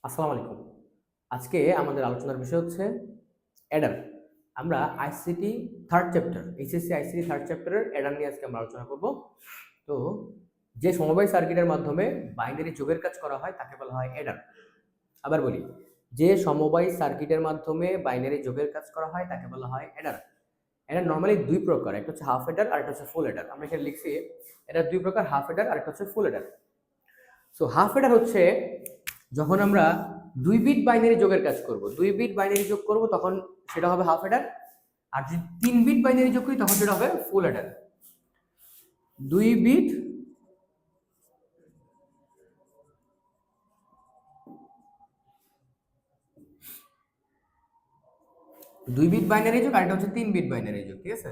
আসসালামু আলাইকুম। আজকে আমাদের আলোচনার বিষয় হচ্ছে অ্যাডার। আমরা ICT 3rd chapter, HSC ICT 3rd চ্যাপ্টারের অ্যাডার নিয়ে আজকে আমরা আলোচনা করব। তো যে সমবায় সার্কিটের মাধ্যমে বাইনারি যোগের কাজ করা হয় তাকে বলা হয় অ্যাডার। আবার বলি, যে সমবায় সার্কিটের মাধ্যমে বাইনারি যোগের কাজ করা হয় তাকে বলা হয় অ্যাডার। অ্যাডার নরমালি দুই প্রকার, একটা হচ্ছে হাফ অ্যাডার আর একটা হচ্ছে ফুল অ্যাডার। আমরা এখানে লিখছি এটা দুই প্রকার, হাফ অ্যাডার আর একটা হচ্ছে ফুল অ্যাডার। সো হাফ অ্যাডার হচ্ছে যখন আমরা 2 বিট বাইনারি যোগের কাজ করব, 2 বিট বাইনারি যোগ করব তখন সেটা হবে হাফ অ্যাডার। আর যদি 3 বিট বাইনারি যোগ করি তখন সেটা হবে full adder. 2 bit 2 bit binary যোগ আর এটা হচ্ছে 3 বিট বাইনারি যোগ, ঠিক আছে?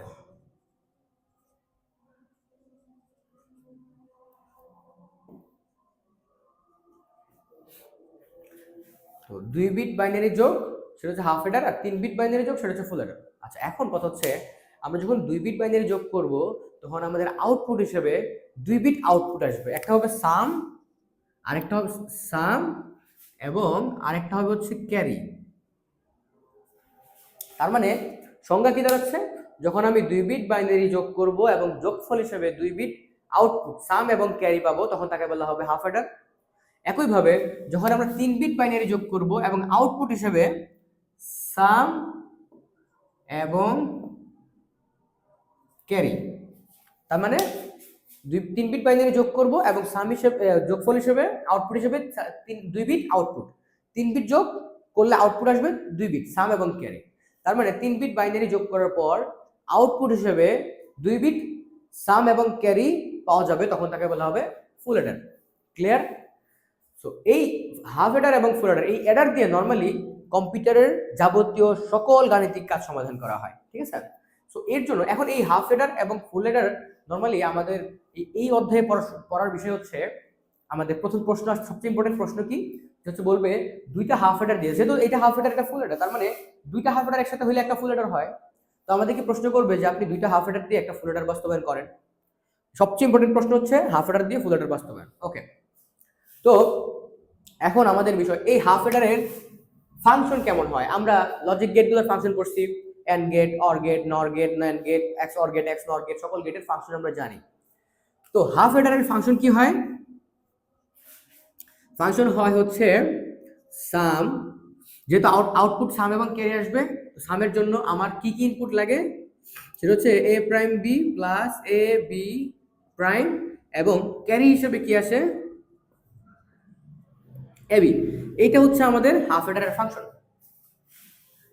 তো 2 বিট বাইনারি যোগ সেটা হচ্ছে হাফ অ্যাডার, আর 3 বিট বাইনারি যোগ সেটা হচ্ছে ফুল অ্যাডার। আচ্ছা, এখন কথা হচ্ছে আমরা যখন 2 বিট বাইনারি যোগ করব তখন আমাদের আউটপুট হিসেবে 2 বিট আউটপুট আসবে। একটা হবে সাম, আরেকটা হবে সাম এবং আরেকটা হবে হচ্ছে ক্যারি। তার মানে সংজ্ঞা কি দাঁড়াচ্ছে, যখন আমি 2 বিট বাইনারি যোগ করব এবং যোগফল হিসেবে 2 বিট আউটপুট সাম এবং ক্যারি পাবো তখন তাকে বলা হবে হাফ অ্যাডার। একইভাবে যখন আমরা 3 বিট বাইনারি যোগ করব এবং আউটপুট হিসেবে সাম এবং ক্যারি, তার মানে 3 বিট বাইনারি যোগ করব এবং সাম হিসেবে যোগফল হিসেবে আউটপুট হিসেবে 2 বিট আউটপুট, 3 বিট যোগ করলে আউটপুট আসবে 2 বিট সাম এবং ক্যারি। তার মানে 3 বিট বাইনারি যোগ করার পর আউটপুট হিসেবে 2 বিট সাম এবং ক্যারি পাওয়া যাবে, তখন তাকে বলা হবে ফুল অ্যাডার। ক্লিয়ার? সো এই হাফ অ্যাডার এবং ফুল অ্যাডার, এই অ্যাডার দিয়ে নর্মালি কম্পিউটারের যাবতীয় সকল গাণিতিক কাজ সমাধান করা হয়, ঠিক আছে? সো এর জন্য এখন এই হাফ অ্যাডার এবং ফুল অ্যাডার নর্মালি আমাদের এই অধ্যায়ে পড়ার বিষয় হচ্ছে, আমাদের প্রথম প্রশ্ন আসছে, সবচেয়ে ইম্পর্টেন্ট প্রশ্ন কি হচ্ছে, বলবে দুইটা হাফ অ্যাডার দিয়ে, যেহেতু এটা হাফ অ্যাডার একটা ফুল অ্যাডার, তার মানে দুইটা হাফ অ্যাডার একসাথে হলে একটা ফুল অ্যাডার হয়। তো আমাদেরকে প্রশ্ন করবে যে আপনি দুইটা হাফ অ্যাডার দিয়ে একটা ফুল অ্যাডার বাস্তবায়ন করেন। সবচেয়ে ইম্পর্টেন্ট প্রশ্ন হচ্ছে হাফ অ্যাডার দিয়ে ফুল অ্যাডার বাস্তবায়ন। ওকে, তো এখন আমাদের বিষয় এই হাফ অ্যাডারের ফাংশন কেমন হয়। আমরা লজিক গেটগুলোর ফাংশন করছি, and gate, or gate, nor gate, nand gate, X or gate, X nor gate, সকল গেটের ফাংশন আমরা জানি। তো হাফ অ্যাডারের ফাংশন কি হয়? ফাংশন হয় হচ্ছে সাম, যেহেতু আউটপুট সাম এবং ক্যারি আসবে, সামের জন্য আমার কি কি ইনপুট লাগে, সেটা হচ্ছে এ prime B plus A B prime, এবং ক্যারি হিসেবে কি আসে এবি। এইটা হচ্ছে আমাদের হাফ অ্যাডারের ফাংশন।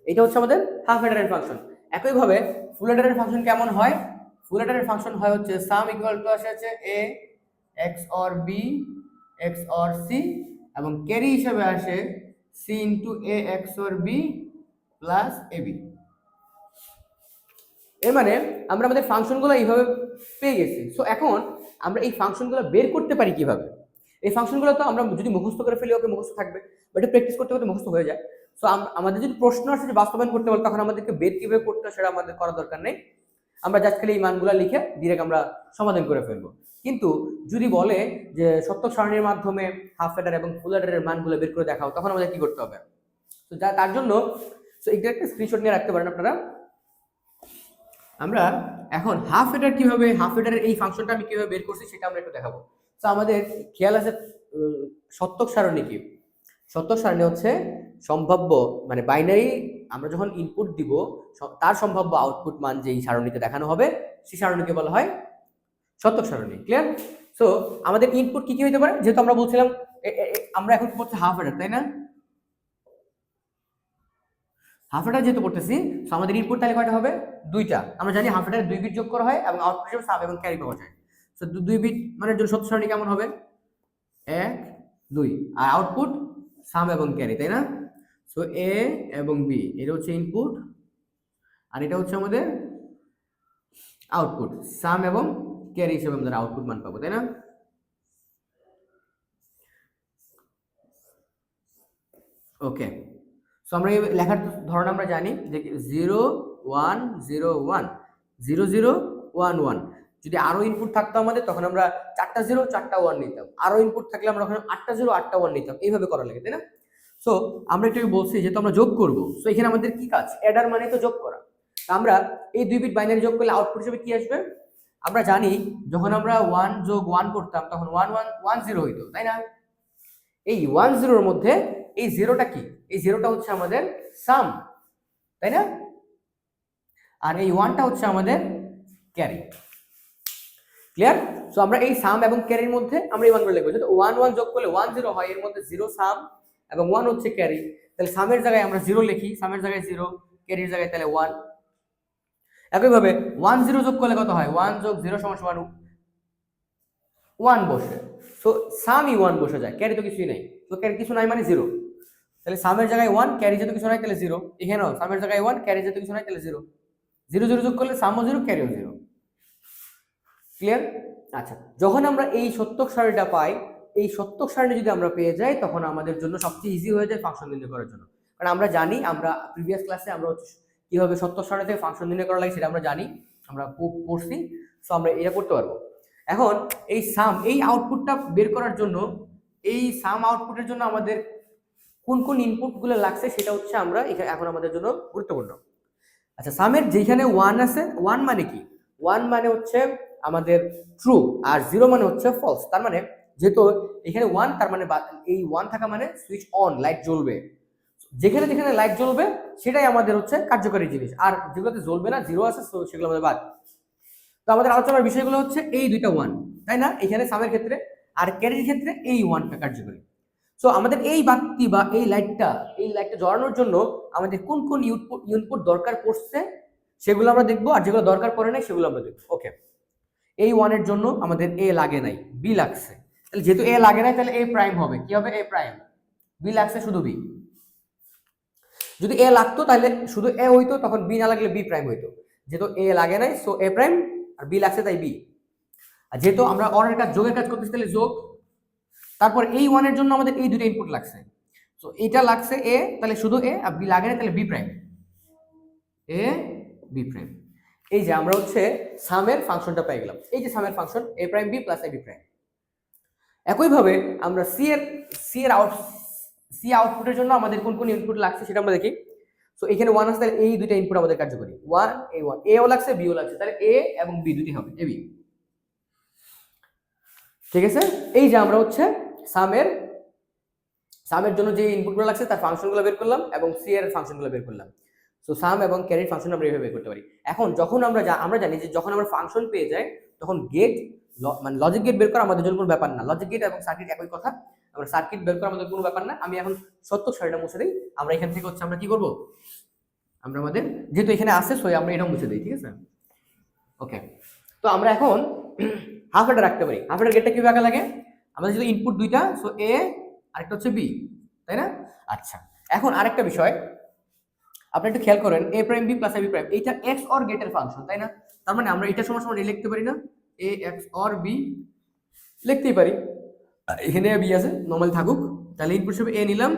এটা হচ্ছে আমাদের হাফ অ্যাডারের ফাংশন। একইভাবে ফুল অ্যাডারের ফাংশন কেমন হয়? ফুল অ্যাডারের ফাংশন হয় হচ্ছে সাম ইকুয়াল টু আসে হচ্ছে A x or B x or C, এবং ক্যারি হিসেবে আসে C into A x or B plus A B. এর মানে আমরা আমাদের ফাংশনগুলো এইভাবে পেয়ে গেছি। সো এখন আমরা এই ফাংশনগুলো বের করতে পারি কিভাবে? এই ফাংশনগুলো তো আমরা যদি মুখস্থ করে ফেলি ওকে মুখস্থ থাকবে, বাট প্র্যাকটিস করতে করতে মুখস্থ হয়ে যায়। সো আমাদের যদি প্রশ্ন আসে যে বাস্তবায়ন করতে বলে, তখন আমাদেরকে বের কিভাবে করতে হয় সেটা আমাদের করার দরকার নেই। আমরা জাস্ট খালি এই মানগুলো লিখে ডিরেক্ট আমরা সমাধান করে ফেলবো। কিন্তু যদি বলে যে সত্যক সারণীর মাধ্যমে হাফ অ্যাডার এবং ফুল অ্যাডারের মানগুলো বের করে দেখাও, তখন আমাদের কি করতে হবে? তো তার জন্য এটা একটা স্ক্রিনশট নিয়ে রাখতে পারেন আপনারা। আমরা এখন হাফ অ্যাডার কিভাবে, হাফ অ্যাডারের এই ফাংশনটা আমি কিভাবে বের করছি সেটা আমরা একটু দেখাবো। তো আমাদের খেয়াল আছে সত্যক সারণী কি? সত্যক সারণী হচ্ছে সম্ভাব্য, মানে বাইনারি আমরা যখন ইনপুট দিব তার সম্ভাব্য আউটপুট মান যেই সারণীতে দেখানো হবে সেই সারণীকে বলা হয় সত্যক সারণী। ক্লিয়ার? সো আমাদের ইনপুট কি কি হতে পারে, যেহেতু আমরা বলছিলাম আমরা এখন করছি হাফ অ্যাডার, তাই না? হাফ অ্যাডার যেহেতু করতেছি, সো আমাদের ইনপুট তাহলে কয়টা হবে? দুইটা। আমরা জানি হাফ অ্যাডারে 2 বিট যোগ করা হয় এবং আউটপুট হিসেবে সাব এবং ক্যারি পাওয়া যায়। সো 2 বিট মানে জন্য সত্য সারণী কেমন হবে? 1 2, আর আউটপুট সাম এবং ক্যারি, তাই না? সো এ এবং বি এটা হচ্ছে ইনপুট, আর এটা হচ্ছে আমাদের আউটপুট, সাম এবং ক্যারি হিসেবে আমাদের আউটপুট মান পাবো, তাই না? ওকে, সো আমরা এই লেখার ধরন আমরা জানি যে 0 1 0 1 0 0 1 1। যদি আরো ইনপুট থাকতো আমাদের তখন আমরা 4টা 0 4টা 1 নিতাম, আরো ইনপুট থাকলে আমরা ওখানে 8টা 0 8টা 1 নিতাম, এইভাবে করা লাগে, তাই না? সো আমরা একটু বলছি যেহেতু আমরা যোগ করব, সো এখানে আমাদের কি কাজ, অ্যাডার মানে তো যোগ করা। আমরা এই 2 বিট বাইনারি যোগ করলে আউটপুট হিসেবে কি আসবে, আমরা জানি যখন আমরা 1 যোগ 1 করতাম তখন 1 1 1 0 হইতো, তাই না? এই 1 0 এর মধ্যে এই জিরোটা কি, এই জিরোটা হচ্ছে আমাদের সাম, তাই না? আর এই 1টা হচ্ছে আমাদের ক্যারি। ক্লিয়ার? সো আমরা এই সাম এবং ক্যারির মধ্যে আমরা এই মানগুলো লিখব। যদি 1 1 যোগ করলে 1 0 হয়, এর মধ্যে 0 সাম এবং 1 হচ্ছে ক্যারি, তাহলে সামের জায়গায় আমরা 0 লিখি, সামের জায়গায় 0, ক্যারির জায়গায় তাহলে 1। একইভাবে 1 0 যোগ করলে কত হয়, 1 যোগ 0 সমান 1 বসে। সো সামই 1 বসে যায়, ক্যারি তো কিছুই নাই। তো ক্যারি কিছু নাই মানে 0, তাহলে সামের জায়গায় 1, ক্যারি যেহেতু কিছু নাই তাহলে 0। এখানেও সামের জায়গায় 1, ক্যারি যেহেতু কিছু নাই তাহলে 0। 0 0 যোগ করলে সামও 0, ক্যারিও 0। ক্লিয়ার? আচ্ছা, যখন আমরা এই সত্যক সারণীটা পাই, এই সত্যক সারণী যদি আমরা পেয়ে যাই, তখন আমাদের জন্য সবচেয়ে ইজি হয়ে যায় ফাংশন নির্ণয় করার জন্য। কারণ আমরা জানি, আমরা প্রিভিয়াস ক্লাসে আমরা কিভাবে সত্যক সারণী থেকে ফাংশন নির্ণয় করা লাগে সেটা আমরা জানি, আমরা পড়ছি। সো আমরা এটা করতে পারবো। এখন এই সাম, এই আউটপুটটা বের করার জন্য, এই সাম আউটপুটের জন্য আমাদের কোন কোন ইনপুটগুলো লাগছে সেটা হচ্ছে আমরা এখন আমাদের জন্য গুরুত্বপূর্ণ। আচ্ছা, সামের যেখানে 1 আছে, 1 মানে কি, 1 মানে হচ্ছে আমাদের ট্রু, আর 0 মানে হচ্ছে ফলস। তার মানে যেহেতু এখানে 1, তার মানে এই 1 থাকা মানে সুইচ অন, লাইট জ্বলবে। যেখানে যেখানে লাইট জ্বলবে সেটাই আমাদের হচ্ছে কার্যকরী জিনিস, আর যেগুলোতে জ্বলবে না, 0 আছে, সেগুলো আমাদের বাদ। তো আমাদের আলোচনার বিষয়গুলো হচ্ছে এই দুইটা 1, তাই না? এখানে সামের ক্ষেত্রে, আর ক্যারির ক্ষেত্রে এই 1টা কার্যকরী। সো আমাদের এই বাতি বা এই লাইটটা জ্বালানোর জন্য আমাদের কোন কোন ইনপুট দরকার পড়ছে সেগুলো আমরা দেখবো, আর যেগুলো দরকার পড়ে নাই সেগুলো আমরা দেখবো। ওকে, এই 1 এর জন্য আমাদের এ লাগে নাই, বি লাগছে। তাহলে যেহেতু এ লাগে নাই, তাহলে এ প্রাইম হবে। কি হবে? এ প্রাইম। বি লাগছে শুধু বি। যদি এ লাগতো তাহলে শুধু এ হইতো, তখন বি না লাগলে বি প্রাইম হইতো। যেহেতু এ লাগে নাই, সো এ প্রাইম, আর বি লাগছে তাই বি। আর যেহেতু আমরা অরের কাজ, যোগের কাজ করতেছি, তাহলে যোগ। তারপর এই 1 এর জন্য আমাদের এই দুটো ইনপুট লাগছে, সো এটা লাগছে এ, তাহলে শুধু এ, আর বি লাগে না, তাহলে বি প্রাইম, এ বি প্রাইম। এই যে আমরা হচ্ছে সামের ফাংশনটা পেয়ে গেলাম। এই যে সামের function A prime B plus A B prime. একইভাবে আমরা সি আউটপুটের জন্য আমাদের কোন কোন ইনপুট লাগছে সেটা আমরা দেখি। সো এখানে 1 আছে, তাহলে এই দুইটা ইনপুট আমাদের কার্যকরী, 1 A1, এও লাগছে বিও লাগছে, তাহলে এ এবং বি দুটি হবে এ বি। ঠিক আছে? এই যে আমরা হচ্ছে সামের জন্য যে ইনপুটগুলো লাগছে তার ফাংশনগুলো বের করলাম, এবং সি এর ফাংশনগুলো বের করলাম। সো সাম এবং ক্যারির ফাংশন আমরা এইভাবে বের করতে পারি। এখন যখন আমরা জানি যে যখন আমরা ফাংশন পেয়ে যাই, তখন গেট, মানে লজিক গেট বের করা আমাদের জন্য কোনো ব্যাপার না। লজিক গেট এবং সার্কিট একই কথা, আমরা সার্কিট বের করা আমাদের কোনো ব্যাপার না। আমি এখন সত্যক সারিটা মুছে দিই। আমরা এখান থেকে হচ্ছে আমরা কি করব, আমরা আমাদের যেহেতু এখানে আছে, সো আমরা এটাও মুছে দিই। ঠিক আছে? ওকে, তো আমরা এখন হাফ অ্যাডার রাখতে পারি। হাফ অ্যাডার গেটটা কিভাবে আঁকা লাগে, আমাদের যেহেতু ইনপুট দুইটা, সো এ আরেকটা হচ্ছে বি, তাই না? আচ্ছা, এখন আরেকটা বিষয় আপনি একটু খেয়াল করেন, এ prime B plus A B prime, এইটা এক্স অর গেটের ফাংশন, তাই না? তার মানে আমরা এটা সমান সমান এ লিখতে পারি না, এ এক্স অর বি লিখতেই পারি। এখানে বি আছে, নর্মাল থাকুক। তাহলে ইনপুট হিসেবে এ নিলাম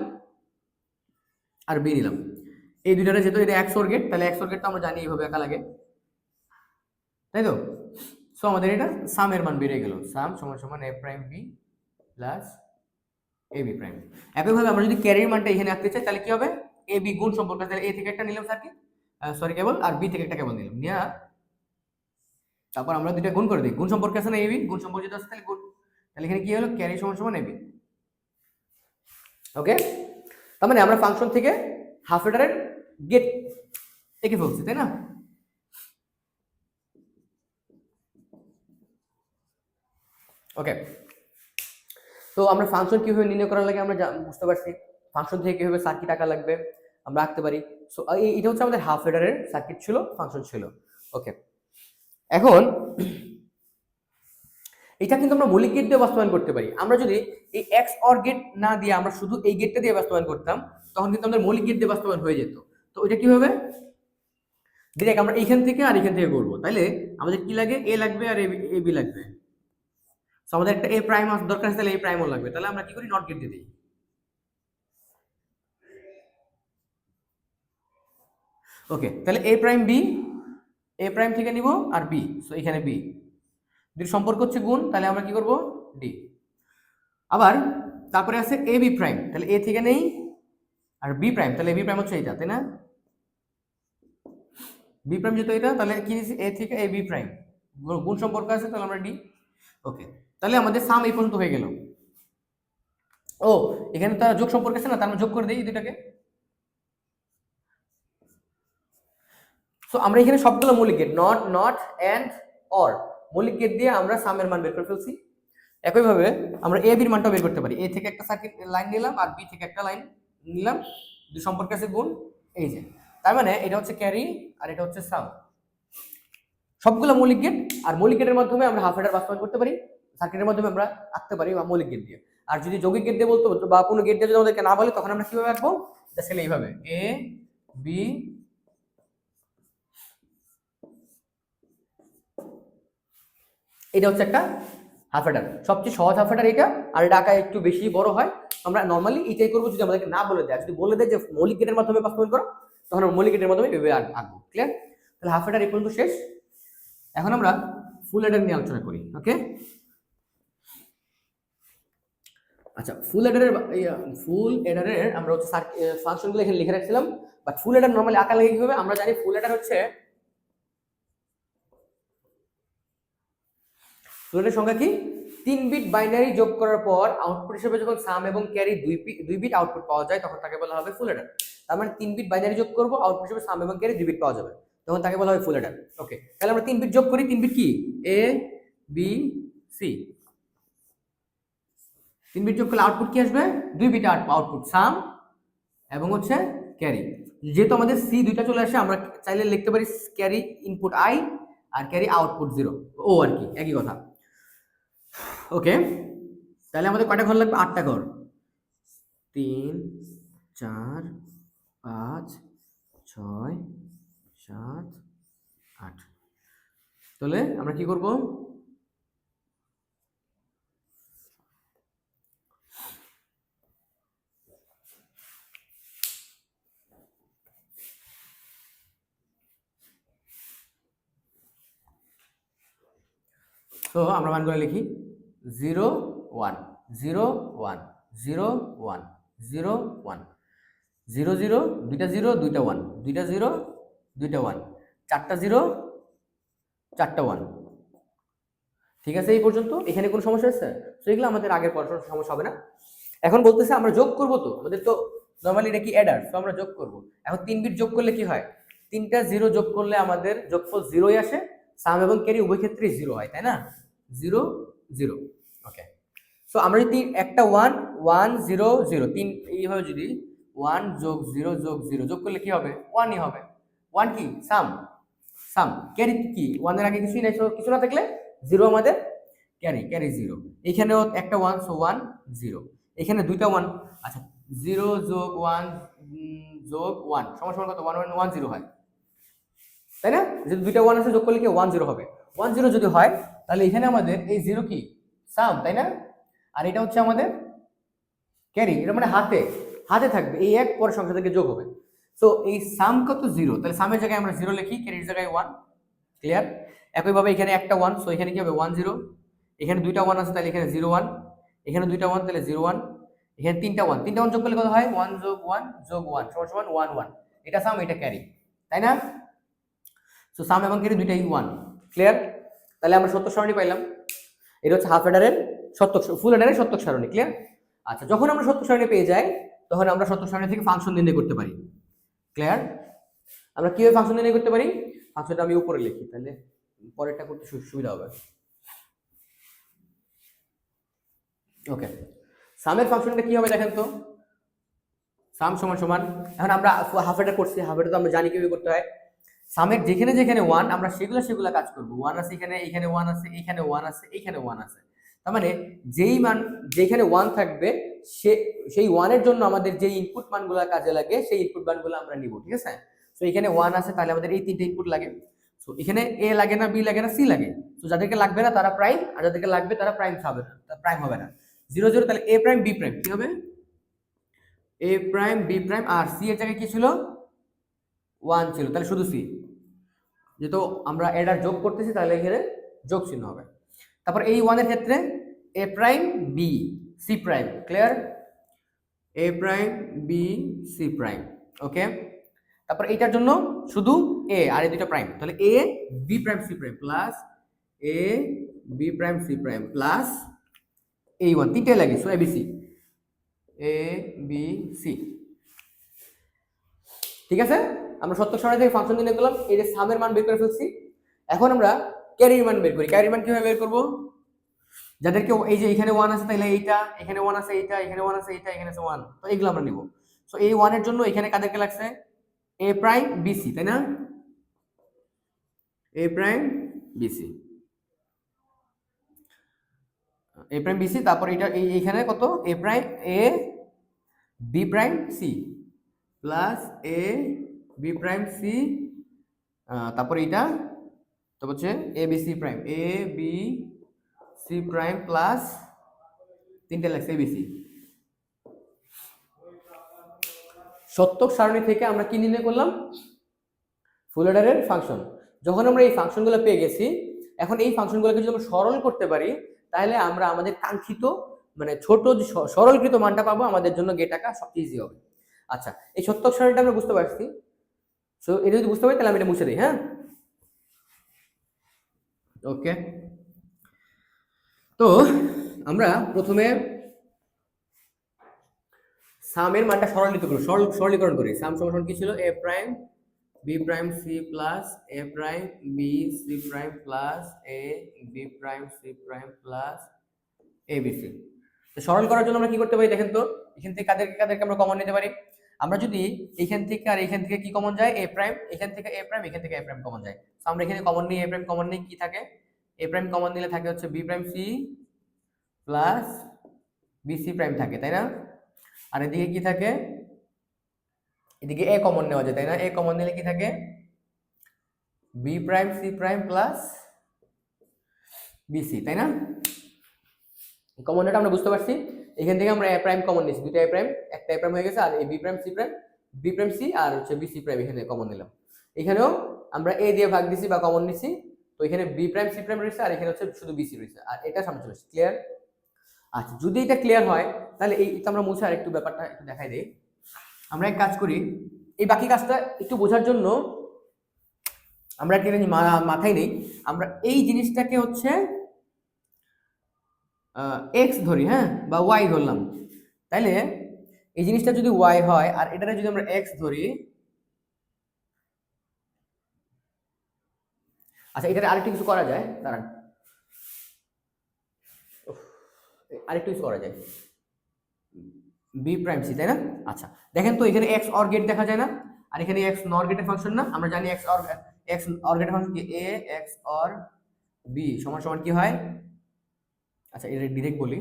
আর বি নিলাম, এই দুইটারে যেহেতু এটা এক্স অর গেট, তাহলে এক্স অর গেটটা আমরা জানি এইভাবে একা লাগে, তাই তো? সো আমাদের এটা সামের মান বেরিয়ে গেল, সাম সমান সমান এ prime B plus A B prime. একইভাবে আমরা যদি ক্যারির মানটা এখানে আনতে চাই, তাহলে কি হবে, এ বি গুণ সম্পর্ক, তাহলে এ থেকে একটা নিলাম সার্কিট, সরি কেবল, আর বি থেকে একটা কেবল নিলাম, নিয়ে তারপর আমরা দুইটা গুণ করে দিই। গুণ সম্পর্ক আছে না, এ বি গুণ সম্পর্ক যেটা আছে, তাহলে গুণ, তাহলে এখানে কি হলো, ক্যারি সমান সমান এ বি। ওকে, তার মানে আমরা ফাংশন থেকে হাফ অ্যাডারের গেট এঁকে ফেলছি, তাই না? ওকে, তো আমরা ফাংশন কিভাবে নির্ণয় করা লাগে আমরা বুঝতে পারছি। ফাংশন থেকে কিভাবে সার্কিট আঁকা লাগবে আমরা আঁকতে পারি। সো এটা হচ্ছে আমাদের হাফ অ্যাডারের সার্কিট ছিল, ফাংশন ছিল। ওকে, এখন এটা কিন্তু আমরা মৌলিক গেট দিয়ে বাস্তবায়ন করতে পারি। আমরা যদি এই এক্স অর গেট না দিয়ে আমরা শুধু এই গেটটা দিয়ে বাস্তবায়ন করতাম, তখন কিন্তু আমাদের মৌলিক গেট দিয়ে বাস্তবায়ন হয়ে যেত। তো এটা কি হবে, ডিরেক্ট আমরা এইখান থেকে আর এখান থেকে করবো। তাহলে আমাদের কি লাগে, এ লাগবে আর এ বি লাগবে। সো আমাদের একটা এ প্রাইম দরকার আছে, তাহলে এ প্রাইমও লাগবে। তাহলে আমরা কি করি, নট গেট দিয়ে দিই। ওকে, তাহলে এ প্রাইম বি, এ প্রাইম থেকে নিব আর বি, সো এখানে বি, দুই সম্পর্ক হচ্ছে গুণ, তাহলে আমরা কি করব, ডি। আবার তারপরে আছে এ বি প্রাইম, তাহলে এ থেকে নেই আর বি প্রাইম, তাহলে বি প্রাইম হচ্ছে এইটা, তাই না? বি প্রাইম যেহেতু এটা, তাহলে কি দিচ্ছি এ থেকে এ বি প্রাইম, গুণ সম্পর্ক আছে, তাহলে আমরা ডি। ওকে, তাহলে আমাদের সাম এই পর্যন্ত হয়ে গেল। ও এখানে তো যোগ সম্পর্ক আছে না, তার মানে যোগ করে দিই এই দুটাকে। সো আমরা এখানে সবগুলো মৌলিক gate, not, not, and, or, মৌলিক গেট দিয়ে আমরা সামের মান বের করে ফেলছি। একইভাবে আমরা এ বির মানটাও বের করতে পারি। এ থেকে একটা সার্কিট লাইন নিলাম আর বি থেকে একটা লাইন নিলাম, দুই সম্পর্কে আছে গুণ, এই যে, তার মানে এটা হচ্ছে ক্যারি আর এটা হচ্ছে সাম। সবগুলো মৌলিক গেট, আর মৌলিক গেটের মাধ্যমে আমরা হাফ অ্যাডার বাস্তবায়ন করতে পারি, সার্কিটের মাধ্যমে আমরা আঁকতে পারি বা মৌলিক গেট দিয়ে। আর যদি যৌগিক গেট দিয়ে বলতো বা কোনো গেট দিয়ে যদি আমাদেরকে না বলে, তখন আমরা কিভাবে আঁকবো? জাস্ট এইভাবে এ বি, এটা হচ্ছে একটা হাফ অ্যাডার, সবচেয়ে সহজ হাফ অ্যাডার এটা, আর এটা আঁকা একটু বেশি বড় হয়। আমরা নর্মালি এটাই করবো যদি আমাদেরকে না বলে দেয়। যদি বলে দেয় যে মৌলিক গেটের মাধ্যমে বাস্তবায়ন করো, তখন আমরা মৌলিক গেটের মাধ্যমে এভাবে আঁকবো। ক্লিয়ার? তাহলে হাফ অ্যাডার এই পর্যন্ত শেষ। এখন আমরা ফুল অ্যাডার নিয়ে আলোচনা করি। ওকে, আচ্ছা, ফুল অ্যাডারের আমরা হচ্ছে ফাংশনগুলো এখানে লিখে রাখছিলাম, বাট ফুল অ্যাডার নরমালি আঁকা লাগে কিভাবে? আমরা জানি ফুল অ্যাডার হচ্ছে, ফুল অ্যাডারের সংখ্যা কি? 3 বিট বাইনারি যোগ করার পর আউটপুট হিসেবে যখন সাম এবং ক্যারি 2 বিট আউটপুট পাওয়া যায়, তখন তাকে বলা হবে ফুল অ্যাডার। তার মানে 3 বিট বাইনারি যোগ করব, আউটপুট হিসেবে সাম এবং ক্যারি 2 বিট পাওয়া যাবে, তখন তাকে বলা হবে ফুল অ্যাডার। ওকে, তাহলে আমরা 3 বিট যোগ করি। 3 বিট কি? এ বি সি। 3 বিট যোগ করলে আউটপুট কি আসবে? 2 বিট আউটপুট সাম এবং হচ্ছে ক্যারি। যেহেতু আমাদের সি দুইটা চলে আসে, আমরা চাইলে লিখতে পারি ক্যারি ইনপুট আই আর ক্যারি আউটপুট 0, ও আর কি একই কথা। ওকে, তাহলে আমাদের কয়টা ঘর লাগবে? 8টা ঘর। 3 4 5 6 7 8। তাহলে আমরা কি করব? তো আমরা মানগুলো লিখি 0 1 0 1 0 1 0 1 0 0, দুইটা 0 দুইটা 1, দুইটা 0 দুইটা 1, চারটা 0 চারটা 1। ঠিক আছে, এই পর্যন্ত। এখানে কোনো সমস্যা আছে? তো এগুলো আমাদের আগের পড়াশোনার সমস্যা হবে না। এখন বলতেছে আমরা যোগ করব, তো আমাদের তো নরমালি এটা কি অ্যাডার, তো আমরা যোগ করব। এখন 3 বিট যোগ করলে কি হয়? 3টা 0 যোগ করলে আমাদের যোগফল 0ই আসে, সাম এবং ক্যারি উভয় ক্ষেত্রে 0 হয়, তাই না? 0 0। ওকে, সো আমরা যদি একটা 1 1 0 0 3 এইভাবে যদি 1 যোগ 0 যোগ 0 যোগ করলে কি হবে? 1ই হবে। 1 কি? সাম। সাম। ক্যারি কি? 1 এর আগে কিছুই নাই, কিছু না থাকলে 0 আমাদের ক্যারি, ক্যারি 0। এখানেও একটা 1, সো 1 0। এখানে দুইটা 1, আচ্ছা 0 যোগ 1 যোগ 1 সমান সমান কত? 1 1 1 0 হয়, তাই না? যদি দুইটা 1 আছে, যোগ করলে কি 1 0 হবে। 1 0 যদি হয়, তাহলে এখানে আমাদের এই 0 কি? সাম, তাই না? আর এটা হচ্ছে আমাদের ক্যারি, এটা মানে হাতে হাতে থাকবে, এই এক পরের সংখ্যা থেকে যোগ হবে। সো এই সাম কত? 0, তাহলে সামের জায়গায় আমরা 0 লিখি, ক্যারির জায়গায় 1। ক্লিয়ার? একইভাবে এখানে একটা 1, সো এখানে কি হবে? 1 0। এখানে দুইটা 1 আছে, তাহলে এখানে 0 1। এখানে দুইটা 1, তাহলে 0 1। এখানে তিনটা 1, তিনটা 1 যোগ করলে কত হয়? 1 যোগ 1 যোগ 1 সমান সমান 1 1। এটা সাম, এটা ক্যারি, তাই না? সো সাম এবং ক্যারি দুইটাই 1। ক্লিয়ার? তাহলে আমরা সত্যক সারণী পাইলাম। এটা হচ্ছে হাফ অ্যাডারের সত্যক, ফুল অ্যাডারের সত্যক সারণী। ক্লিয়ার? আচ্ছা, যখন আমরা সত্যক সারণী পেয়ে যাই, তখন আমরা সত্যক সারণী থেকে ফাংশন নির্ণয় করতে পারি। ক্লিয়ার? আমরা কিভাবে ফাংশন নির্ণয় করতে পারি? ফাংশনটা আমি উপরে লিখি, তাহলে পরেরটা করতে সুবিধা হবে। ওকে, সামের ফাংশনটা কি হবে দেখেন তো। সাম সমান সমান, এখন আমরা হাফ অ্যাডার করছি, হাফ অ্যাডার তো আমরা জানি কিভাবে করতে হয়। সামের যেখানে যেখানে 1 আমরা সেগুলা কাজ করব। 1 আছে এখানে, এখানে 1 আছে, এখানে 1 আছে, এখানে 1 আছে। তার মানে যেই মান যেখানে 1 থাকবে, সেই 1 এর জন্য আমাদের যে ইনপুট মানগুলো কাজে লাগে, সেই ইনপুট মানগুলো আমরা নিব। ঠিক আছে? সো এখানে 1 আছে, তাহলে আমাদের এই তিনটে ইনপুট লাগে। সো এখানে এ লাগে না, বি লাগে না, সি লাগে। সো যাদেরকে লাগবে না তারা প্রাইম, আর যাদেরকে লাগবে তারা প্রাইম হবে না, প্রাইম হবে না। 0 0, তাহলে এ প্রাইম বি প্রাইম কি হবে? এ প্রাইম বি প্রাইম, আর সি এর জায়গায় কি ছিল? 1 ছিল, তাহলে শুধু সি। যেহেতু আমরা অ্যাডার যোগ করতেছি, তাহলে এখানে যোগ চিহ্ন হবে। তারপর এই 1 এর ক্ষেত্রে A prime B C prime. Clear? A prime B C prime. Okay, তারপর এইটার জন্য শুধু এ আর এই দুটো প্রাইম, তাহলে A B prime C prime plus A B prime C prime plus এই ওয়ান, তিনটে লাগে, so ABC A B C. ঠিক আছে, আমরা সত্যক সারণী থেকে ফাংশন নিয়ে গেলাম, এই যে সামের মান বের করে ফেলছি। এখন আমরা ক্যারির মান বের করি। ক্যারির মান কিভাবে বের করব? যাদেরকে এই যে এখানে 1 আছে তাহলে এইটা, এখানে 1 আছে এইটা, এখানে 1 আছে এইটা, এখানে আছে 1, তো এগুলো আমরা নিব। সো এই 1 এর জন্য এখানে কাদেরকে লাগছে? এ প্রাইম বিসি, তাই না? এ প্রাইম বিসি, এ প্রাইম বিসি, তারপর এটা এইখানে কত? এ prime A B prime C plus A B prime C, তারপর এটা তো হচ্ছে এ বি সি প্রাইম, এ বি সি প্রাইম প্লাস তিনটে লাগছে এবিসি। সত্যক সারণী থেকে আমরা কি নির্ণয় করলাম? ফুল অর্ডারের ফাংশন। যখন আমরা এই ফাংশনগুলো পেয়ে গেছি, এখন এই ফাংশনগুলোকে যদি আমরা সরল করতে পারি, তাহলে আমরা আমাদের কাঙ্ক্ষিত মানে ছোট যে সরলকৃত মানটা পাবো, আমাদের জন্য গেট আঁকা সবচেয়ে ইজি হবে। আচ্ছা, এই সত্যক সারণীটা আমরা বুঝতে পারছি। সো এটা যদি বুঝতে পারি তাহলে আমি এটা মুছে দিই। হ্যাঁ, ওকে, তো আমরা প্রথমে সামের মানটা সরলীকরণ করি। সাম সমান কি ছিল? A prime B prime C plus A prime B C prime plus A B prime C prime plus A B C. তো সরল করার জন্য আমরা কি করতে পারি দেখেন তো, এখান থেকে কাদেরকে আমরা কমন নিতে পারি? আমরা যদি এখান থেকে আর এখান থেকে কি কমন যায়? এ প্রাইম, এখান থেকে এ প্রাইম, এখান থেকে এ প্রাইম কমন যায়। তো আমরা এখানে কমন নিই, এ প্রাইম কমন নিই, কি থাকে? এ প্রাইম কমন নিলে থাকে হচ্ছে B prime C plus B C prime থাকে, তাই না? আর এদিকে কি থাকে? এদিকে এ কমন নেওয়া যায়, তাই না? এ কমন নিলে কি থাকে? B prime C prime plus BC, তাই না? কমনটা আমরা বুঝতে পারছি। এখান থেকে আমরা এ প্রাইম কমন নিয়েছি, দুটো এ প্রাইম, একটা এ প্রাইম হয়ে গেছে, আর এই B prime C prime, B prime C আর হচ্ছে বিসি প্রাইম এখানে কমন নিলাম। এখানেও আমরা এ দিয়ে ভাগ দিছি বা কমন নিছি, তো এখানে বি প্রাইম সি প্রাইম রয়েছে, আর এখানে হচ্ছে শুধু বিসি রয়েছে, আর এটা সামনে চলে আসছে। ক্লিয়ার? আচ্ছা, যদি এটা ক্লিয়ার হয় তাহলে এই তো আমরা মুছে আর একটু ব্যাপারটা একটু দেখাই দেই। আমরা এক কাজ করি, এই বাকি কাজটা একটু বোঝার জন্য আমরা একটা জিনিস মাথায় নেই। আমরা এই জিনিসটাকে হচ্ছে এক্স ধরি, হ্যাঁ, বা ওয়াই ধরলাম, তাইলে এই জিনিসটা যদি ওয়াই হয় আর এটারে যদি আমরা এক্স ধরি, আচ্ছা এটারে আরেকটু কিছু করা যায়, দাঁড়ান, আরেকটু কিছু করা যায়, বি প্রাইম সি, তাই না? আচ্ছা দেখেন তো, এখানে এক্স অর গেট দেখা যায় না, আর এখানে এক্স নর গেটের ফাংশন না? আমরা জানি এক্স অর গেটের ফাংশন কি? এ এক্স অর বি সমান সমান কি হয়? আচ্ছা এটা ডিরেক্ট বলি,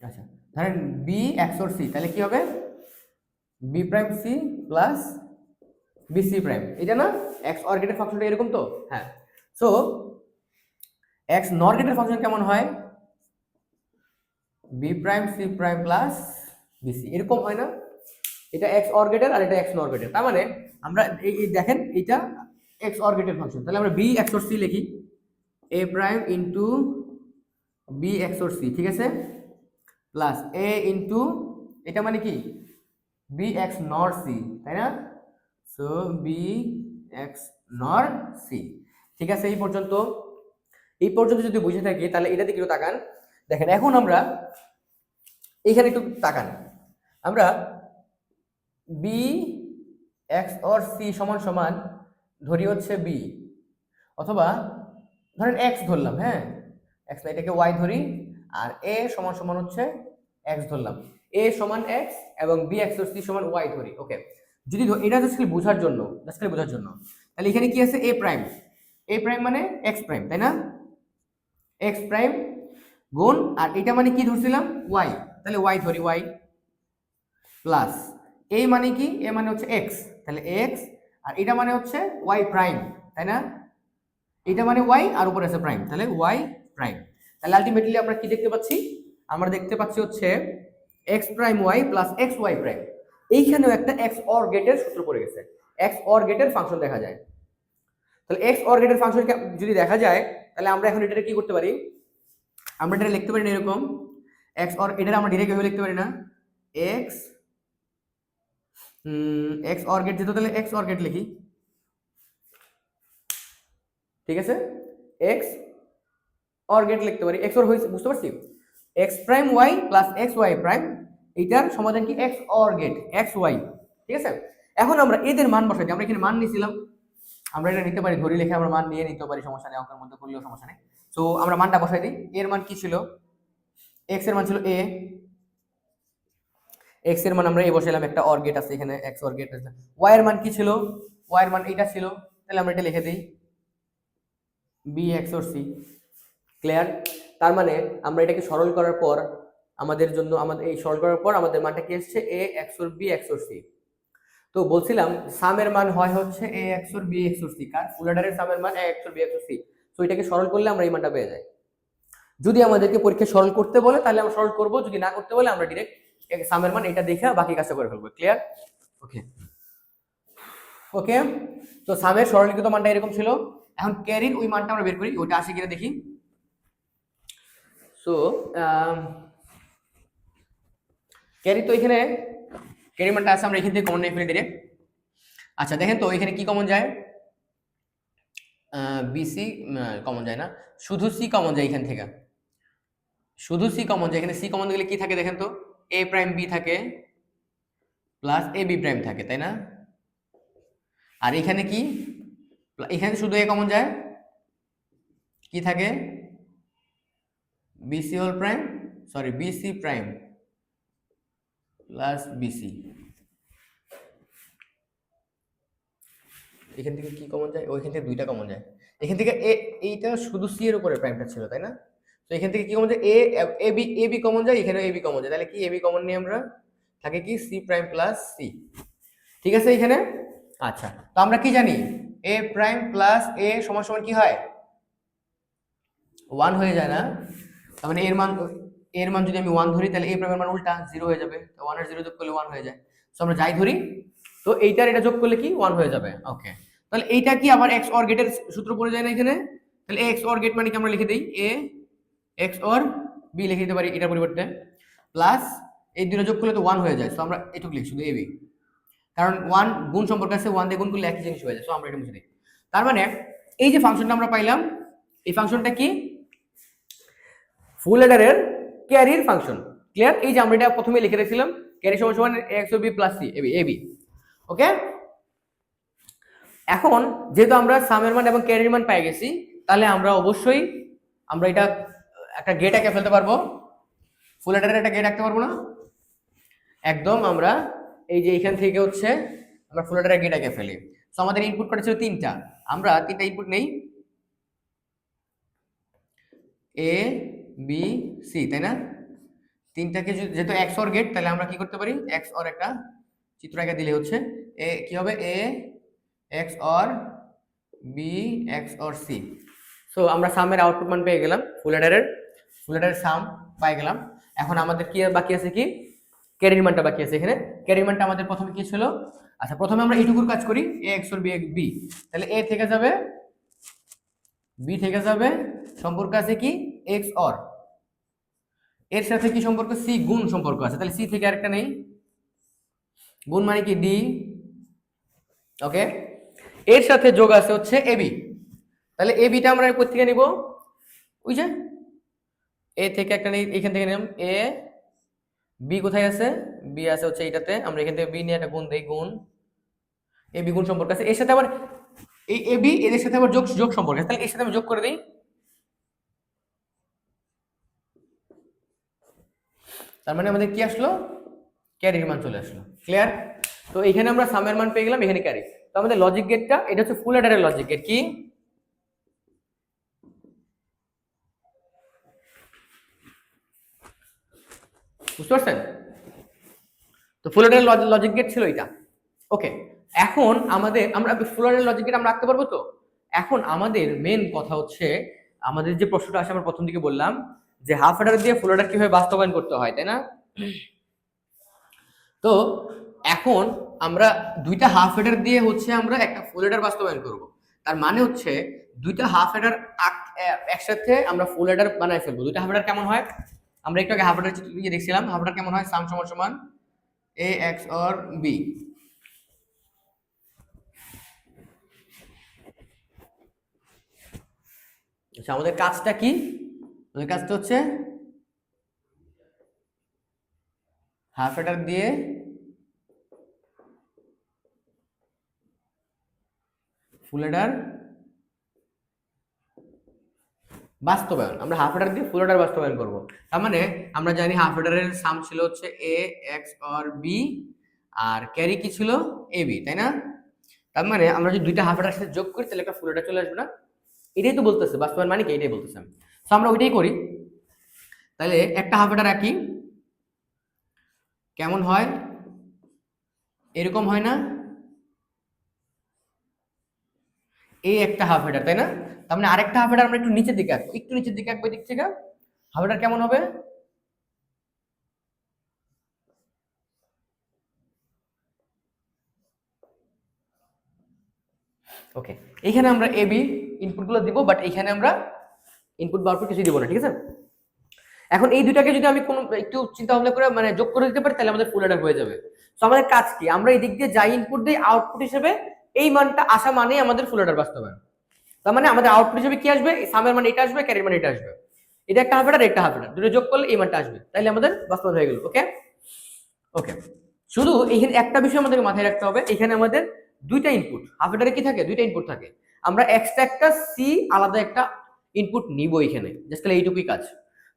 আচ্ছা ধরেন বি এক্স অর সি, তাহলে কি হবে? B prime C plus B C prime, এটা না? এক্স অর গেটের ফাংশনটা এরকম তো? হ্যাঁ, সো এক্স নর গেটের ফাংশন কেমন হয়? B prime C prime plus BC, এরকম হয় না? এটা এক্স অর গেটের আর এটা এক্স নর গেটের, তার মানে আমরা এই দেখেন এটা এক্স অর গেটের ফাংশন, তাহলে আমরা বি এক্স অর সি লিখি, A prime into B x or C, ঠিক আছে, প্লাস এ ইন্টু এটা মানে কি? বি এক্স নর সি, তাই না? সো বি এক্স নর সি। ঠিক আছে, এই পর্যন্ত যদি বুঝে থাকি তাহলে এটা দিকে একটু তাকান। দেখেন এখন আমরা এখানে একটু তাকান, আমরা বি এক্স অর সি সমান সমান ধরি হচ্ছে বি, অথবা ধরেন এক্স ধরলাম, হ্যাঁ, এক্স না, এটাকে ওয়াই ধরি, আর এ সমান সমান হচ্ছে এক্স ধরলাম, এ সমান এক্স এবং বি এক্স অর সি সমান ওয়াই ধরি। ওকে, যদি এটা জাস্ট বোঝার জন্য, তাহলে এখানে কি আছে? এ প্রাইম, এ প্রাইম মানে এক্স প্রাইম, তাই না? এক্স প্রাইম গুণ, আর এটা মানে কি ধরছিলাম? ওয়াই, তাহলে ওয়াই ধরি, ওয়াই প্লাস এ মানে কি? এ মানে হচ্ছে এক্স, তাহলে এক্স, আর এটা মানে হচ্ছে ওয়াই প্রাইম, তাই না? এটা মানে ওয়াই আর উপরে আছে প্রাইম, তাহলে ওয়াই প্রাইম। তাহলে আলটিমেটলি আমরা কি দেখতে পাচ্ছি? আমরা দেখতে পাচ্ছি হচ্ছে X prime Y plus X Y prime. এইখানেও একটা এক্স অর গেটের সূত্র পড়ে গেছে, এক্স অর গেটের ফাংশন দেখা যায়। তাহলে এক্স অর গেটের ফাংশন যদি দেখা যায়, তাহলে আমরা এখন এটা কি করতে পারি? আমরা এটা লিখতে পারি এরকম, এক্স অর, এটা আমরা ডিরেক্ট এভাবে লিখতে পারি না, এক্স এক্স অর গেট যেত, তাহলে এক্স অর গেট লিখি, ঠিক আছে, এক্স অর গেট লিখতে পারি, এক্স অর হয়েছে, বুঝতে পারছি, X prime Y plus X Y prime, এইটার সমাধান কি X or gate X Y, ঠিক আছে। এখন আমরা এদের মান বসাই দিই, আমরা এখানে মান নিয়েছিলাম, আমরা এটা নিতে পারি ধরি লিখে আমরা মান নিয়ে নিতে পারি, সমস্যা নেই, অঙ্কের মধ্যে করলেও সমস্যা নেই। তো আমরা মানটা বসাই দিই, এর মান কি ছিল, এক্স এর মান ছিল এ, এক্স এর মান আমরা এ বসাইলাম, একটা অর গেট আছে এখানে, এক্স অর গেট আছে, ওয়াই এর মান কি ছিল, ওয়াই এর মান এটা ছিল, তাহলে আমরা এটা লিখে দিই B x or C, clear. তার মানে আমরা এটাকে সরল করার পর আমাদের জন্য, আমাদের এই সরল করার পর আমাদের মানটা কি আসছে, A x or B x or C. তো বলছিলাম সামের মান হয় হচ্ছে A x or B x or C, কার ফুল অ্যাডারের সামের মান A x or B x or C. তো এটাকে সরল করলে আমরা এই মানটা পেয়ে যাই। যদি আমাদেরকে পরীক্ষায় সরল করতে বলে তাহলে আমরা সরল করব, যদি না করতে বলে আমরা ডিরেক্ট সামের মান এটা দেখে বাকি কাজটা করে ফেলবো, ক্লিয়ার। ওকে ওকে, তো সামের সরলীকৃত মানটা এরকম ছিল। এখন ক্যারির ওই মানটা আমরা বের করি, ওটা আসে কিনা দেখি। সো ক্যারি, তো এখানে ক্যারি মানটা আছে, আমরা এখান থেকে কমন নিয়ে ফেলি ডিরেক্ট। আচ্ছা দেখেন তো এখানে কি কমন যায়, বিসি কমন যায় না, শুধু সি কমন যায় এখান থেকে, শুধু সি কমন যায়। এখানে সি কমন গেলে কি থাকে দেখেন তো, এ প্রাইম বি থাকে প্লাস এ বি প্রাইম থাকে, তাই না। আর এখানে কি, এখানে শুধু এ কমন যায়, কি থাকে, BC whole prime, sorry BC prime plus BC. এখান থেকে কি কমন যায়, ওইখান থেকে দুইটা কমন যায়, এখান থেকে এইটা শুধু সি এর উপরে প্রাইমটা ছিল, তাই না। তো এখান থেকে কি কমন যায়, এ বি কমন যায়, এখানেও এ বি কমন যায়, তাহলে কি এ বি কমন নিয়ে আমরা থাকে কি সি প্রাইম প্লাস সি, ঠিক আছে এখানে। আচ্ছা তো আমরা কি জানি, এ প্রাইম প্লাস এ সমান সমান কি হয়, 1 হয়ে যায় না। তার মানে এর মান যদি আমি 1 ধরি তাহলে এ প্রাইমের মান উল্টা 0 হয়ে যাবে, তো 1 আর 0 যোগ করলে 1 হয়ে যায়। সো আমরা যাই ধরি, তো এইটার এটা যোগ করলে কি 1 হয়ে যাবে। ওকে, তাহলে এইটা কি আবার এক্স অর গেটের সূত্র পড়ে যায় না এখানে, তাহলে এক্স অর গেট মানে কি আমরা লিখে দেই এ এক্স অর বি লিখে দিতে পারি এটার পরিবর্তে, প্লাস এই দুটো যোগ করলে তো 1 হয়ে যায়, সো আমরা এটুকু লিখি শুধু এ বি, কারণ 1 গুণ সম্পর্ক আছে, 1 দিয়ে গুণ করলে একই জিনিস হয়ে যায়, সো আমরা এটা মুছে দিই। তার মানে এই যে ফাংশনটা আমরা পাইলাম, এই ফাংশনটা কি, ফুল অ্যাডারের ক্যারির ফাংশন, ক্লিয়ার। এই যে আমরা এটা প্রথমে লিখে রেখেছিলাম, ক্যারি সমান সমান x B plus C A B, ওকে। এখন যেহেতু আমরা সামের মান এবং ক্যারির মান পেয়ে গেছি, তাহলে আমরা অবশ্যই আমরা এটা একটা গেট এঁকে ফেলতে পারবো, ফুল অ্যাডারের একটা গেট আঁকতে পারবো না একদম। আমরা এই যে এখান থেকে হচ্ছে আমরা ফুল অ্যাডারের গেট এঁকে ফেলি। তো আমাদের ইনপুট করা ছিল 3টা, আমরা 3টা ইনপুট নেই, এ বি সি, তাই না। 3টাকে যেহেতু এক্স অর গেট, তাহলে আমরা কি করতে পারি, এক্স অর একটা চিত্র এঁকে দিলে হচ্ছে এ কি হবে, A x or B x or C. So আমরা সামের আউটপুট মান পেয়ে গেলাম, ফুল অ্যাডারের সাম পেয়ে গেলাম। এখন আমাদের কি বাকি আছে, কি ক্যারির মানটা বাকি আছে। এখানে ক্যারির মানটা আমাদের প্রথমে কি ছিল, আচ্ছা প্রথমে আমরা এইটুকুর কাজ করি, এ এক্স অর বি, তাহলে এ থেকে যাবে বি থেকে যাবে, সম্পর্ক আছে কি এক্স অর, এর সাথে কি সম্পর্ক, সি গুণ সম্পর্ক আছে, তাহলে সি থেকে আরেকটা নেই, গুণ মানে কি ডি, ওকে। এর সাথে যোগ আছে হচ্ছে এবি, তাহলে এ বিটা আমরা কোথা থেকে নিব, ওই যে এ থেকে একটা নেই, এখান থেকে নিলাম, এ বি কোথায় আছে, বি আছে হচ্ছে এইটাতে, আমরা এখান থেকে বি নিয়ে একটা গুণ দেই, গুণ এ বি গুণ সম্পর্ক আছে, এর সাথে আবার এই এ বি এদের সাথে আবার যোগ সম্পর্ক আছে, তাহলে এর সাথে আমি যোগ করে দিই, তার মানে আমাদের কি আসলো, ক্যারির মান চলে আসলো, ক্লিয়ার। তো এখানে আমরা সামের মান পেয়ে গেলাম, এখানে ক্যারি। তো আমাদের লজিক গেটটা এটা হচ্ছে ফুল অ্যাডারের লজিক গেট, কি বুঝতে পারছেন। তো ফুল অ্যাডারের লজিক গেট ছিল এটা, ওকে। এখন আমরা ফুল অ্যাডারের লজিক গেট আমরা রাখতে পারবো তো। এখন আমাদের মেন কথা হচ্ছে, আমাদের যে প্রশ্নটা আসে আমরা প্রথম দিকে বললাম যে হাফ অ্যাডার দিয়ে ফুল অ্যাডার কিভাবে বাস্তবায়ন করতে হয়, তাই না। তো এখন আমরা দুইটা হাফ অ্যাডার দিয়ে হচ্ছে আমরা একটা ফুল অ্যাডার বাস্তবায়ন করব। তার মানে হচ্ছে দুইটা হাফ অ্যাডার একসাথে আমরা ফুল অ্যাডার বানাই ফেলবো। দুইটা হাফ অ্যাডার কেমন হয়, আমরা একটু আগে হাফ অর্ডার চিত্র দেখছিলাম, হাফ অর্ডার কেমন হয়, সাম সমান সমান এ এক্স অর বি। আচ্ছা আমাদের কাজটা কি, আমাদের কাজটা হচ্ছে হাফ অর্ডার দিয়ে ফুল অর্ডার বাস্তবায়ন, আমরা হাফ অর্ডার দিয়ে ফুল অর্ডার বাস্তবায়ন করব। তার মানে আমরা জানি হাফ অর্ডারের সাম ছিল হচ্ছে এ এক্স অর বি, আর ক্যারি কি ছিল এ বি, তাই না? তার মানে আমরা যদি দুইটা হাফ অর্ডার সাথে যোগ করি তাহলে একটা ফুল অর্ডার চলে আসবে না? এটাই তো বলতেছে বাস্তবায়ন মানে কি, এটাই বলতেছে আমি। তো আমরা ওইটাই করি। তাহলে একটা হাফ অর্ডার রাখি, কেমন হয়, এরকম হয় না? এই একটা হাফ হেডার, তাই না? তার মানে আরেকটা হাফ হেডার আমরা একটু নিচের দিকে আঁকবো, একটু নিচের দিকে আঁকবো দিক থেকে। হাফ হেডার কেমন হবে, ওকে। এইখানে আমরা এ বি ইনপুট গুলো দিব, বাট এইখানে আমরা ইনপুট বা আউটপুট কিছু দিব না, ঠিক আছে? এখন এই দুটাকে যদি আমি কোনো একটু চিন্তা ভাবনা করে মানে যোগ করে দিতে পারি তাহলে আমাদের ফুল হেডার হয়ে যাবে। তো আমাদের কাজ কি, আমরা এই দিক দিয়ে যাই ইনপুট দিই, আউটপুট হিসেবে এই মানটা আসা মানেই আমাদের ফুল হেডার বাস্তবায়ন। তার মানে আমাদের আউটপুট হিসেবে কি আসবে, সামের মানে এটা আসবে, ক্যারির মানে এটা আসবে। এটা একটা হাফ হেডার, একটা হাফ হেডার, দুটো যোগ করলে এই মানটা আসবে, তাহলে আমাদের বাস্তবায়ন হয়ে গেল। ওকে ওকে, শুধু এখানে একটা বিষয় আমাদেরকে মাথায় রাখতে হবে, এখানে আমাদের দুইটা ইনপুট, হাফ হেডারে কি থাকে, দুইটা ইনপুট থাকে। আমরা এক্সট্রা একটা সি আলাদা একটা ইনপুট নিব এখানে, জাস্ট তাহলে এইটুকুই কাজ।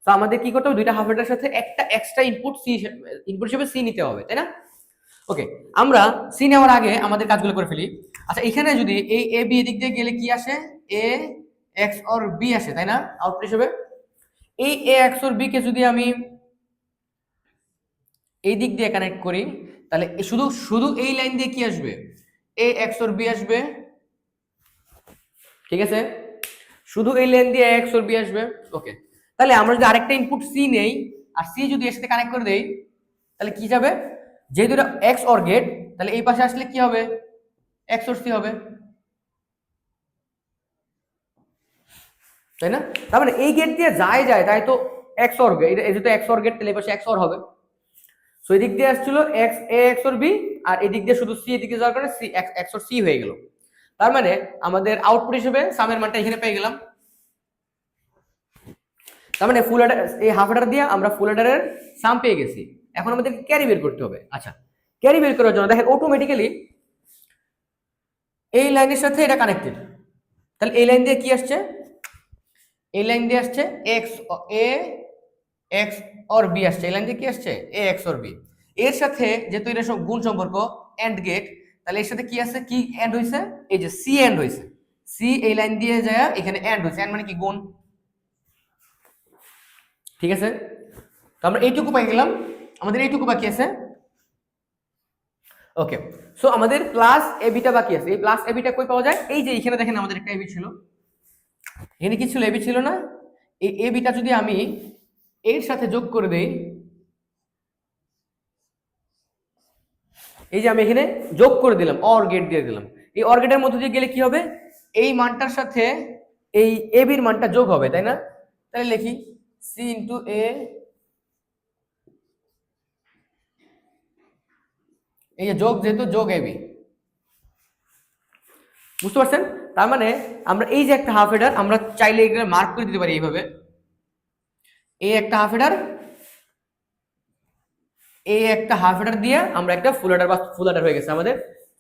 তো আমাদের কি করতে হবে, দুইটা হাফ হেডারের সাথে একটা এক্সট্রা ইনপুট সি, ইনপুট হিসেবে সি নিতে হবে, তাই না? ওকে, আমরা সি নেওয়ার আগে আমাদের কাজগুলো করে ফেলি। আচ্ছা এখানে যদি এই এ বি এদিক দিয়ে গেলে কি আসে, এ এক্স অর বি আসে, তাই না? আউটপুট হিসেবে এই এ এক্স অর বি কে যদি আমি এই দিক দিয়ে কানেক্ট করি তাহলে শুধু শুধু এই লাইন দিয়ে কি আসবে, এ এক্স অর বি আসবে, ঠিক আছে? শুধু এই লাইন দিয়ে এক্স অর বি আসবে। ওকে, তাহলে আমরা যদি আরেকটা ইনপুট সি নেই আর সি যদি এর সাথে কানেক্ট করে দেই তাহলে কি যাবে, যেহেতু এটা এক্স অর গেট তাহলে এই পাশে আসলে কি হবে, এক্স অর সি হবে, তাই না? তার মানে এই গেট দিয়ে যায় যায় তাই তো এক্স অর গেট, এটা যেহেতু এক্স অর গেট তাহলে এই পাশে এক্স অর হবে। সো এদিক দিয়ে আসছিল X A x or B, আর এদিক দিয়ে শুধু সি এদিকে যাওয়ার কারণে সি এক্স অর সি হয়ে গেল। তার মানে আমাদের আউটপুট হিসেবে সামের মানটা এখানে পেয়ে গেলাম। তার মানে ফুল অ্যাডার, এই হাফ অ্যাডার দিয়ে আমরা ফুল অ্যাডারের সাম পেয়ে গেছি। এখন আমাদের ক্যারি বের করতে হবে। আচ্ছা ক্যারি বের করার জন্য দেখেন অটোমেটিক্যালি এই লাইনের সাথে এটা কানেক্টেড, তাহলে এই লাইন দিয়ে কি আসছে, এই লাইন দিয়ে আসছে X A x or B আসছে, এই লাইন দিয়ে কি আসছে, এ এক্স অর বি। এর সাথে যেহেতু এটা সব গুণ সম্পর্ক এন্ড গেট, তাহলে এর সাথে কি আছে, কি এন্ড হইছে, এই যে সি এন্ড হইছে, সি এই লাইন দিয়ে যায় এখানে এন্ড হইছে, এন্ড মানে কি গুণ, ঠিক আছে? তো আমরা এইটুকু পাই গেলাম, আমাদের এইটুকু বাকি আছে। ওকে, সো আমাদের প্লাস এবিটা বাকি আছে। এই প্লাস এবিটা কই পাওয়া যায়, এই যে এখানে দেখেন আমাদের একটা এবি ছিল, এখানে কি ছিল, এবি ছিল না? এই এবিটা যদি আমি এর সাথে যোগ করে দেই, এই যে আমি এখানে যোগ করে দিলাম, অর গেট দিয়ে দিলাম, এই অর গেটের মধ্যে দিয়ে গেলে কি হবে, এই মানটার সাথে এই এবির মানটা যোগ হবে, তাই না? তাহলে লিখি সি ইন্টু এ, এই যে যোগ, যেহেতু যোগ এবি, বুঝতে পারছেন? তার মানে আমরা এই যে একটা হাফ হেডার আমরা চাইলে এখানে মার্ক করে দিতে পারি এইভাবে, এই একটা হাফ হেডার, এই একটা হাফ হেডার দিয়ে আমরা একটা ফুল হেডার বা ফুল হেডার হয়ে গেছে, আমাদের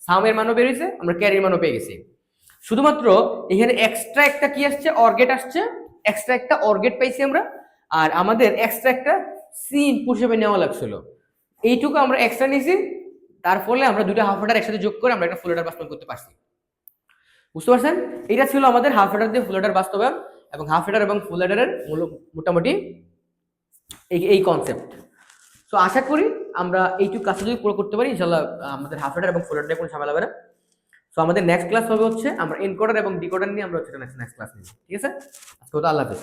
সামের মানও বেরিয়েছে, আমরা ক্যারির মানও পেয়ে গেছি। শুধুমাত্র এখানে এক্সট্রা একটা কি আসছে, অর্গেট আসছে, এক্সট্রা একটা অর্গেট পাইছি আমরা, আর আমাদের এক্সট্রা একটা সি ইনপুট হিসেবে নেওয়া লাগছিল, এইটুকু আমরা এক্সট্রা নিয়েছি, তার ফলে আমরা দুটো হাফ হেডার একসাথে যোগ করে আমরা একটা ফুল হেডার বাস্তবায়ন করতে পারছি। বুঝতে পারছেন? এটা ছিল আমাদের হাফ হেডার দিয়ে ফুল হেডার বাস্তবায়ন, এবং হাফ হেডার এবং ফুল হেডারের মোটামুটি এই কনসেপ্ট। তো আশা করি আমরা এইটুকু কাজটা যদি পুরো করতে পারি ইনশাআল্লাহ আমাদের হাফ হেডার এবং ফুল হেডার কোনো ঝামেলা হবে না। তো আমাদের নেক্সট ক্লাস হবে হচ্ছে আমরা এনকোডার এবং ডিকোডার নিয়ে আমরা হচ্ছে নেক্সট ক্লাস নিব, ঠিক আছে? আজকে তো আল্লাহ হাফেজ।